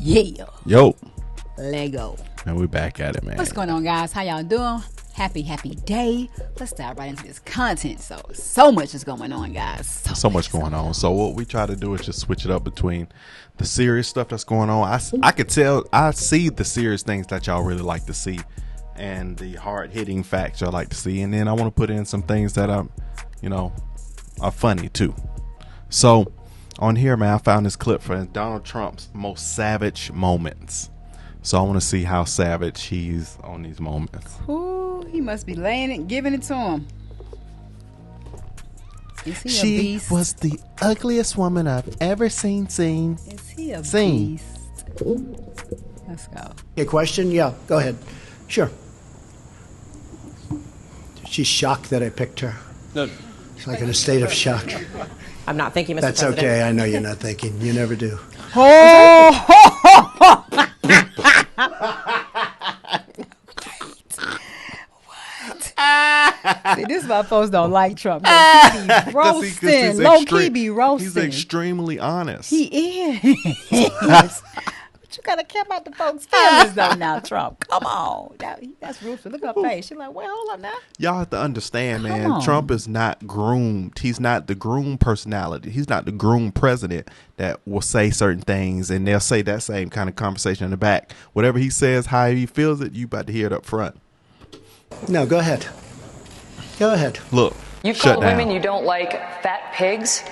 Yeah. Yo. Lego. And we back at it, man. What's going on, guys? How y'all doing? Happy day. Let's dive right into this content. So much is going on, guys. So much going on. So what we try to do is just switch it up between the serious stuff that's going on. I could tell, I see the serious things that y'all really like to see and the hard-hitting facts y'all like to see. And then I want to put in some things that are funny too. So on here, man, I found this clip for Donald Trump's most savage moments. So I want to see how savage he's on these moments. Ooh, he must be laying it, giving it to him. Is he a She beast? was the ugliest woman I've ever seen. Is he a beast? Let's go. A question? Yeah, go ahead. Sure. She's shocked that I picked her. No. She's like in a state of shock. I'm not thinking, Mr. That's President. okay. I know you're not thinking. You never do. See, this is why folks don't like Trump. He be roasting. Low key be roasting. He's extremely honest. He is. But you gotta care about the folks' feelings though now, Trump. Come on. That's ruthless. Look at her face. She's like, well, hold up now. Y'all have to understand, man. Come on. Trump is not groomed. He's not the groomed personality. He's not the groomed president that will say certain things and they'll say that same kind of conversation in the back. Whatever he says, how he feels it, you about to hear it up front. No, go ahead. Go ahead. Look, You've shut called down. women you don't like fat pigs,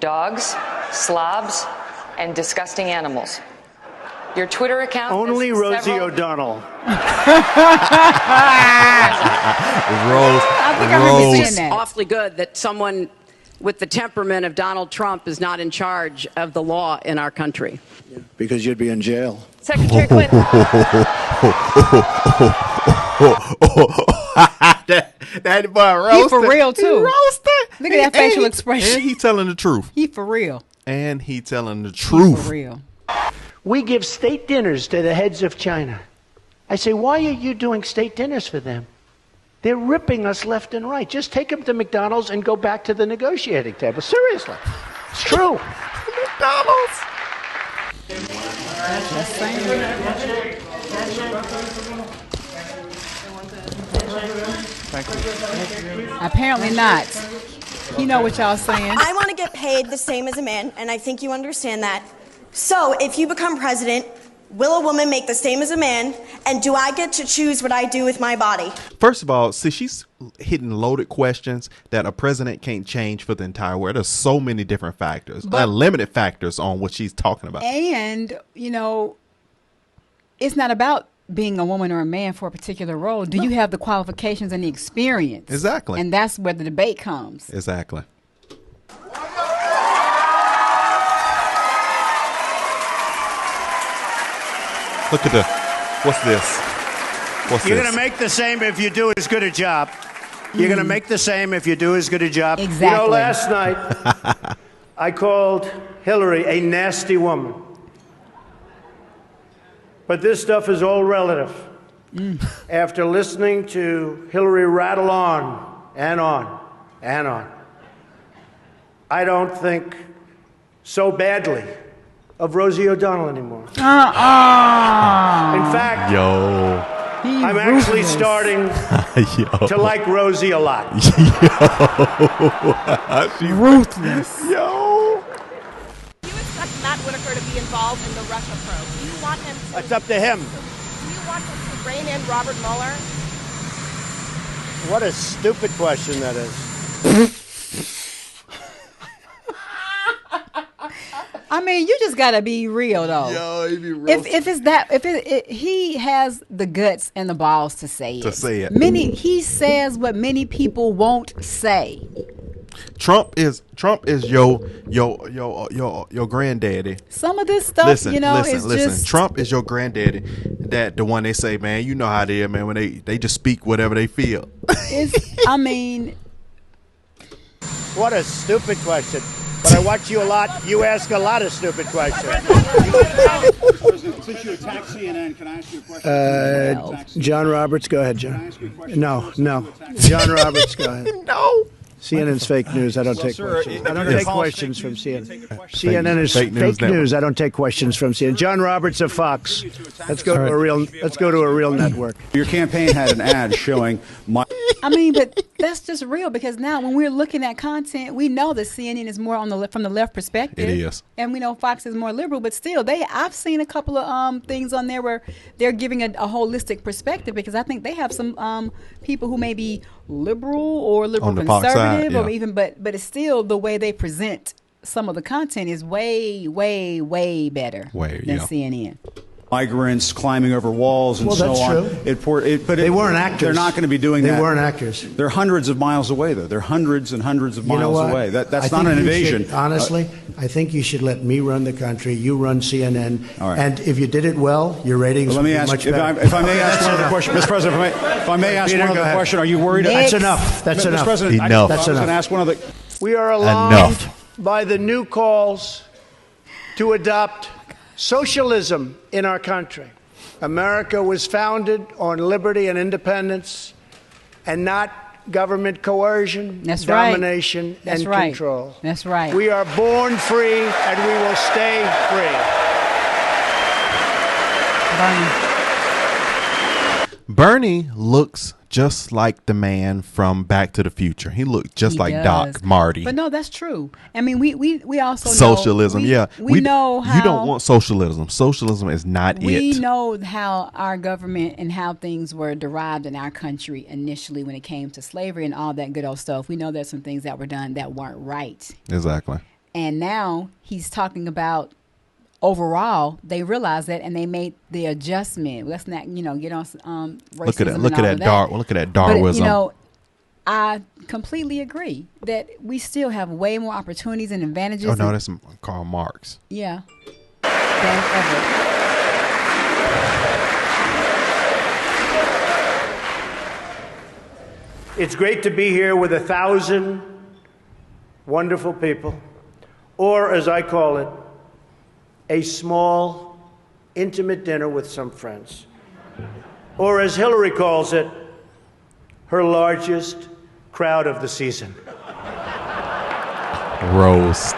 dogs, slobs, and disgusting animals. Your Twitter account Only has Rosie several- O'Donnell. Roast. I think I heard you saying that. Awfully good that someone with the temperament of Donald Trump is not in charge of the law in our country. Because you'd be in jail. Secretary Clinton. that boy roasted. He for real too. He roasted. Look at that facial And expression. he telling the truth. He for real. And he telling the He truth. for real. We give state dinners to the heads of China. I say, why are you doing state dinners for them? They're ripping us left and right. Just take them to McDonald's and go back to the negotiating table. Seriously. It's true. McDonald's. Just saying. Apparently not. You know what y'all saying. I want to get paid the same as a man, and I think you understand that. So, if you become president, will a woman make the same as a man, and do I get to choose what I do with my body? First of all, see, she's hitting loaded questions that a president can't change for the entire world. There's so many different factors, limited factors on what she's talking about. And, it's not about being a woman or a man for a particular role. Do you have the qualifications and the experience? Exactly. And that's where the debate comes. Exactly. Look at what's this? You're going to make the same if you do as good a job. You're going to make the same if you do as good a job. Exactly. You know, last night, I called Hillary a nasty woman. But this stuff is all relative. After listening to Hillary rattle on and on and on, I don't think so badly of Rosie O'Donnell anymore. In fact, I'm actually starting to like Rosie a lot. She's Ruthless. Yo. Do you expect Matt Whitaker to be involved in the Russia probe? Do you want him to? It's up to him. Do you want him to rein in Robert Mueller? What a stupid question that is. I mean, you just gotta be real though. Yo, he be He has the guts and the balls to say it. He says what many people won't say. Trump is your granddaddy. Some of this stuff, is just Trump is your granddaddy. That the one they say, man, you know how they is, man, when they just speak whatever they feel. What a stupid question. But I watch you a lot. You ask a lot of stupid questions. Since you attack CNN, can I ask you a question? John Roberts, go ahead, John. No. John Roberts, go ahead. No. CNN's fake news. I don't take questions. I don't take questions from CNN. CNN is fake news. I don't take questions from CNN. John Roberts of Fox. Let's go to a real. Let's go to a real network. Your campaign had an ad showing my. I mean, but that's just real because now when we're looking at content, we know that CNN is more on the from the left perspective. It is, and we know Fox is more liberal. But still, I've seen a couple of things on there where they're giving a holistic perspective because I think they have some people who may be liberal or liberal conservative or even, but it's still the way they present some of the content is way better than CNN. Migrants climbing over walls and so on. That's true. But they weren't actors. They're not going to be doing that. They weren't actors. They're hundreds of miles away, though. They're hundreds and hundreds of miles away. That's not an invasion. Honestly, I think you should let me run the country. You run CNN. All right. And if you did it well, your ratings would be much better. If I may ask one other question, Mr. President, if I may ask one other question, are you worried? That's enough. That's enough. Mr. President, enough. I was going to ask one other. We are alarmed by the new calls to adopt socialism in our country. America was founded on liberty and independence and not government coercion, domination, and control. That's right. We are born free and we will stay free. Bernie looks just like the man from Back to the Future. He looked just like Doc Marty. But no, that's true. I mean, we also socialism. We know how you don't want socialism. Socialism is not we know how our government and how things were derived in our country initially when it came to slavery and all that good old stuff. We know there's some things that were done that weren't right. Exactly. And now he's talking about overall they realized that and they made the adjustment. Let's not get on racism. Look at that Darwinism. But, I completely agree that we still have way more opportunities and advantages. Oh no, that's Karl Marx. Yeah. Than ever. It's great to be here with 1,000 wonderful people, or as I call it, a small, intimate dinner with some friends. Or as Hillary calls it, her largest crowd of the season. Roast.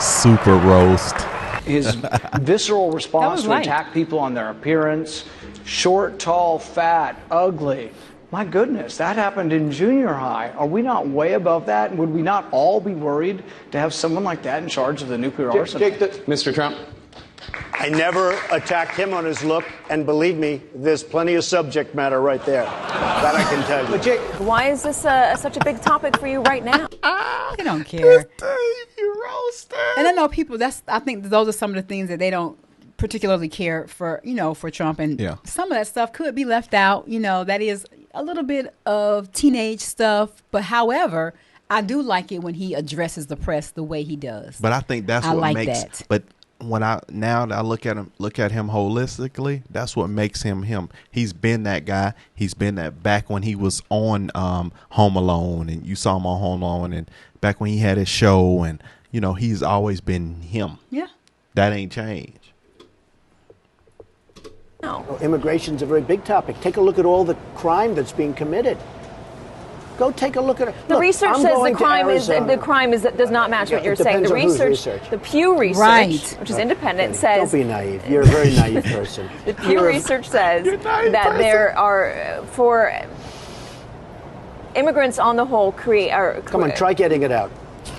Super roast. His visceral response to attack people on their appearance, short, tall, fat, ugly. My goodness, that happened in junior high. Are we not way above that? Would we not all be worried to have someone like that in charge of the nuclear arsenal? Mr. Trump. I never attacked him on his look, and believe me, there's plenty of subject matter right there. That I can tell you. But Jake, why is this such a big topic for you right now? They don't care. And I know people. I think those are some of the things that they don't particularly care for. For Trump, and some of that stuff could be left out. That is a little bit of teenage stuff. But however, I do like it when he addresses the press the way he does. But I think that's what makes. That. But now that I look at him holistically, that's what makes him him. He's been that guy. He's been that back when he was on Home Alone, and you saw him on Home Alone, and back when he had his show, and he's always been him. Yeah, that ain't changed. No. Well, immigration's a very big topic. Take a look at all the crime that's being committed. Go take a look at it. The research says the crime does not match what you're saying. The research, the Pew research, which is independent, says. Don't be naive. You're a very naive person. The Pew research says that there are for immigrants on the whole Come on, try getting it out.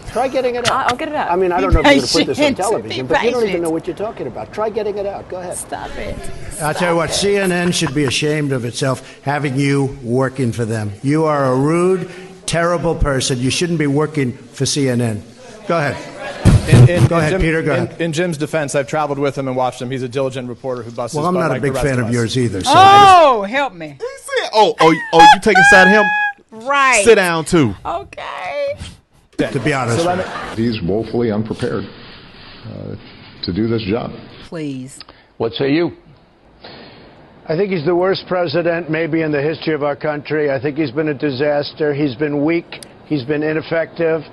Try getting it out. I'll get it out. I mean, I don't know if you're going to put this on television, but you don't even know what you're talking about. Try getting it out. Go ahead. Stop it. I'll tell you what, CNN should be ashamed of itself having you working for them. You are a rude, terrible person. You shouldn't be working for CNN. Go ahead. Go ahead, Peter. Go ahead. In Jim's defense, I've traveled with him and watched him. He's a diligent reporter who busts his butt. Well, I'm not a big fan of yours either. So help me. You taking side of him? Right. Sit down, too. Okay. To be honest, he's woefully unprepared to do this job. Please. What say you? I think he's the worst president maybe in the history of our country. I think he's been a disaster. He's been weak. He's been ineffective.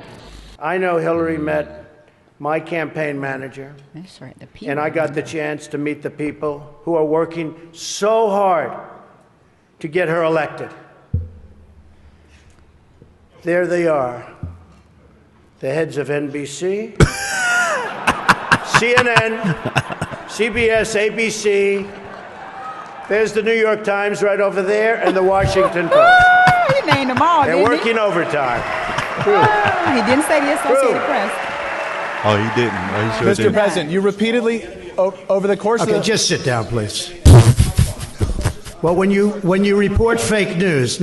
I know Hillary met my campaign manager. That's right. And I got the chance to meet the people who are working so hard to get her elected. There they are. The heads of NBC, CNN, CBS, ABC. There's the New York Times right over there and the Washington Post. He named them all, They're working overtime. He didn't say the Associated Press. Oh, he didn't. Oh, he sure Mr. didn't. President, you repeatedly, over the course of the... Okay, just sit down, please. Well, when you report fake news,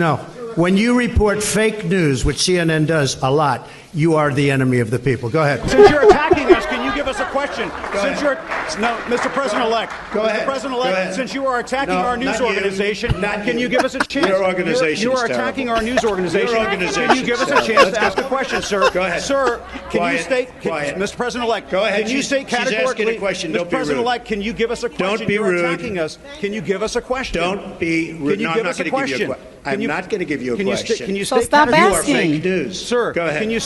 when you report fake news, which CNN does a lot, you are the enemy of the people. Go ahead. Since you're attacking us, can you give us a question? Mr. President-elect. Go ahead. Mr. President-elect, Go ahead. since you are attacking No, our news not you. organization, Not can you. you give us a chance? Your organization You is are attacking terrible. our news organization. Your organization Can you give us is a terrible. chance to ask a question, sir? Go ahead. Sir, can Quiet. you state, Quiet. Mr. President-elect, Go ahead. can you state She's asking categorically, a question. Mr. Don't be rude. President-elect, can you give us a question? Don't be You're rude. attacking us. Can you give us a question? Don't be rude. Can you No, give I'm us not a going to give you a question? question. I'm not going to give you a Can question. you So state stop categorically- You are asking. fake news. Sir, Go ahead. can you...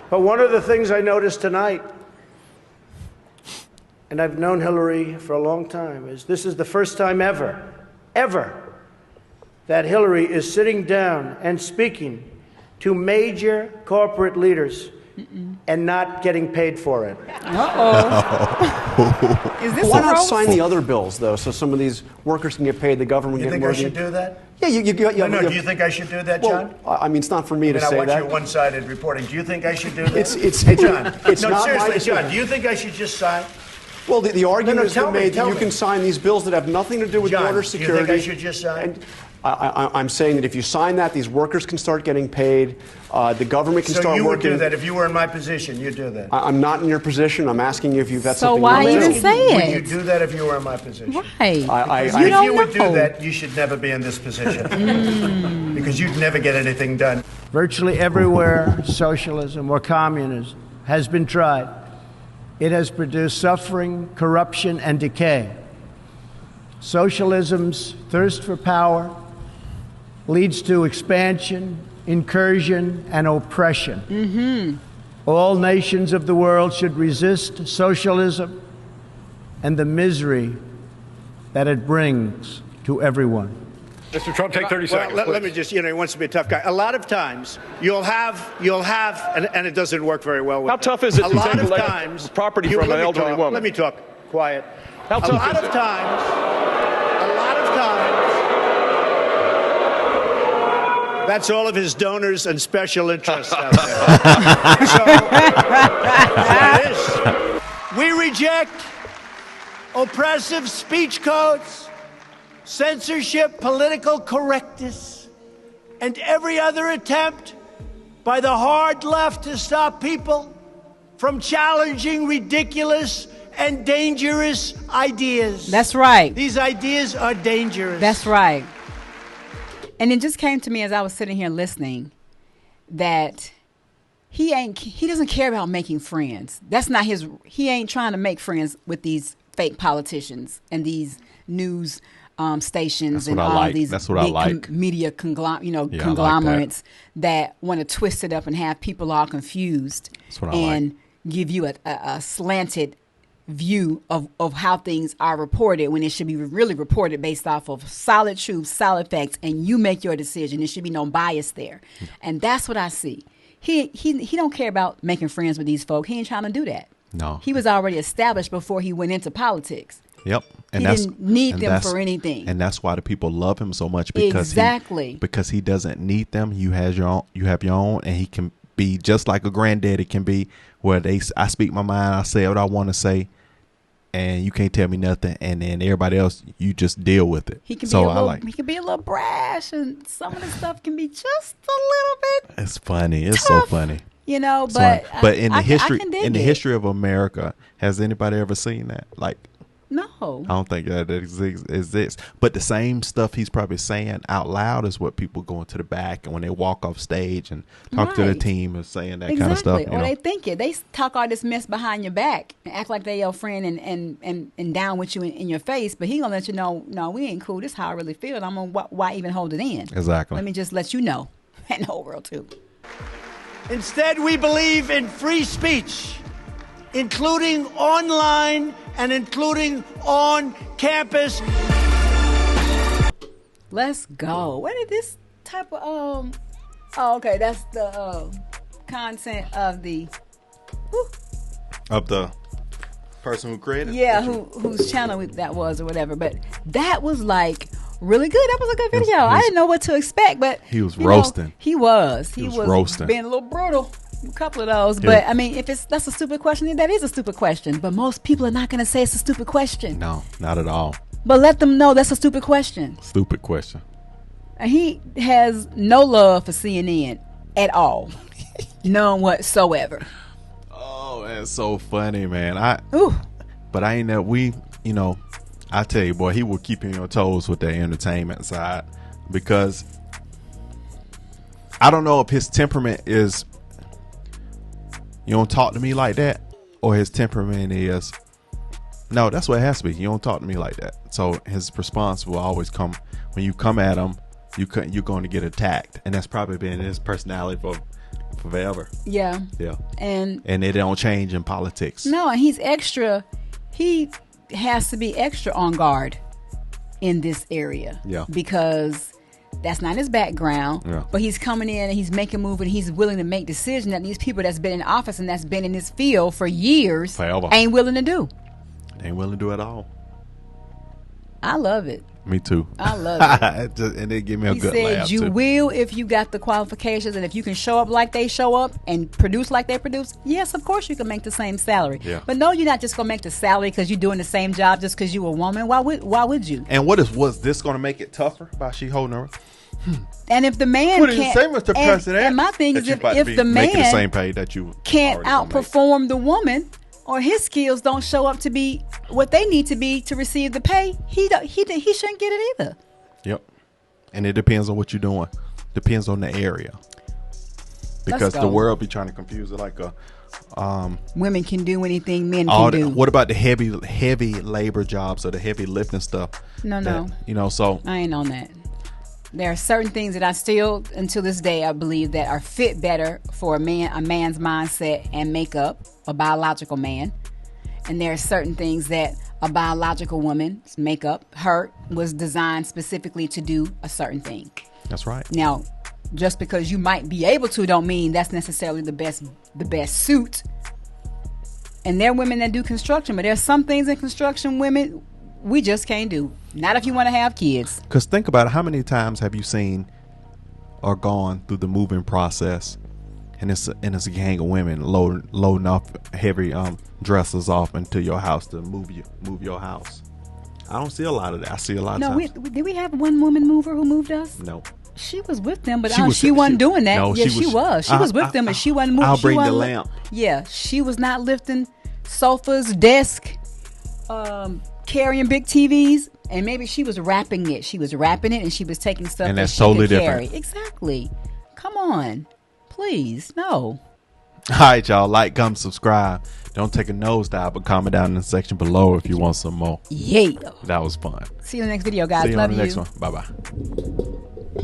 But one of the things I noticed tonight, and I've known Hillary for a long time, is this is the first time ever, that Hillary is sitting down and speaking to major corporate leaders and not getting paid for it. Is this Why a not roast? sign the other bills, though, so some of these workers can get paid, the government You get think more? I should do that? Yeah, you Do you think I should do that, John? Well, I mean, it's not for me to I say watch that. your one-sided reporting. Do you think I should do that? It's John. it's No, not seriously, my John. Do you think I should just sign? Well, the argument has tell been me, made that tell you me. can sign these bills that have nothing to do with John, border do you security. think I should just sign? And I'm saying that if you sign that, these workers can start getting paid. The government can So start you would working. do that if you were in my position. You'd do that. I'm not in your position. I'm asking you if you've got So something. why you want to even do. say Would it? you do that if you were in my position? Right. I- If you don't you would know. do that, you should never be in this position. Because you'd never get anything done. Virtually everywhere socialism or communism has been tried, it has produced suffering, corruption, and decay. Socialism's thirst for power leads to expansion, incursion, and oppression. All nations of the world should resist socialism and the misery that it brings to everyone. Mr. Trump, take 30 seconds. Let me just, he wants to be a tough guy. A lot of times, you'll have, and it doesn't work very well with How tough is it a to lot take of away times, property from an elderly woman? Let me talk. Quiet. How tough a lot is of it? times, that's all of his donors and special interests out there. So it is. We reject oppressive speech codes, censorship, political correctness, and every other attempt by the hard left to stop people from challenging ridiculous and dangerous ideas. That's right. These ideas are dangerous. That's right. And it just came to me as I was sitting here listening that he doesn't care about making friends. That's not he ain't trying to make friends with these fake politicians and these news stations and all these big media conglomerates that want to twist it up and have people all confused and give you a slanted view of how things are reported when it should be really reported based off of solid truth, solid facts, and you make your decision. There should be no bias there. And that's what I see. He don't care about making friends with these folk. He ain't trying to do that. No. He was already established before he went into politics. Yep. And he didn't need them for anything. And that's why the people love him so much because because he doesn't need them. You have your own, and he can be just like a granddaddy can be, where I speak my mind, I say what I want to say, and you can't tell me nothing, and then everybody else, you just deal with it. He can be a little brash, and some of the stuff can be just a little bit. It's funny. It's tough, so funny. But in the history of America, has anybody ever seen that? Like, no, I don't think that exists. But the same stuff he's probably saying out loud is what people go into the back and when they walk off stage and talk to the team and saying that kind of stuff. Or they think it. They talk all this mess behind your back and act like they your friend and down with you in your face. But he gonna let you know, no, we ain't cool. This is how I really feel. I'm gonna why even hold it in? Exactly. Let me just let you know, and the whole world too. Instead, we believe in free speech, including online and including on campus. Let's go. Where did this type of Oh, okay. That's the content of the person who created. Yeah, whose channel that was or whatever. But that was like really good. That was a good video. I didn't know what to expect, but he was roasting. He was roasting, being a little brutal. A couple of those, but I mean, if that's a stupid question, that is a stupid question. But most people are not going to say it's a stupid question. No, not at all. But let them know that's a stupid question. Stupid question. And he has no love for CNN at all, none whatsoever. Oh, that's so funny, man. Ooh. But I ain't that I tell you, boy, he will keep you on your toes with that entertainment side, because I don't know if his temperament is, you don't talk to me like that, or his temperament is, no, that's what it has to be. You don't talk to me like that. So his response will always come when you come at him. You're going to get attacked, and that's probably been his personality for forever. Yeah. Yeah. And it don't change in politics. No, and he's extra. He has to be extra on guard in this area. Yeah. Because that's not his background. Yeah. But he's coming in and he's making moves and he's willing to make decisions that these people that's been in office and that's been in this field for years forever ain't willing to do. They ain't willing to do it all. I love it. Me too. I love it. And they give me a good laugh. He said you too. will if you got the qualifications and if you can show up like they show up and produce like they produce. Yes, of course you can make the same salary. Yeah. But no, you're not just gonna make the salary because you're doing the same job just because you're a woman. Why would you? And was this gonna make it tougher by she holding her? And if the man What did can't, you say, Mr. President? And my thing is, if the making the man same pay that you can't outperform the woman, or his skills don't show up to be what they need to be to receive the pay, he shouldn't get it either. Yep. And it depends on what you're doing. Depends on the area. Because the world be trying to confuse it like a women can do anything men can do. What about the heavy labor jobs or the heavy lifting stuff? No. So I ain't on that. There are certain things that I still, until this day, I believe that are fit better for a man's mindset and makeup, a biological man. And there are certain things that a biological woman's makeup, her, was designed specifically to do a certain thing. That's right. Now, just because you might be able to don't mean that's necessarily the best suit. And there are women that do construction, but there's some things in construction women we just can't do. Not if you want to have kids. Because think about it, how many times have you seen or gone through the moving process, and it's a gang of women loading off heavy dressers off into your house to move your house. I don't see a lot of that. I see a lot of times. Did we have one woman mover who moved us? No. She was with them, but she wasn't doing that. No, she was. She was with them, and she wasn't moving. I'll bring the lamp. Yeah, she was not lifting sofas, desk, carrying big TVs, and maybe she was wrapping it. She was wrapping it, and she was taking stuff and that that's she totally could carry. different. Exactly. Come on, please, no. All right, y'all. Like, comment, subscribe. Don't take a nosedive, but comment down in the section below if you want some more. Yeah. That was fun. See you in the next video, guys. See you Love on the you. next one. Bye-bye.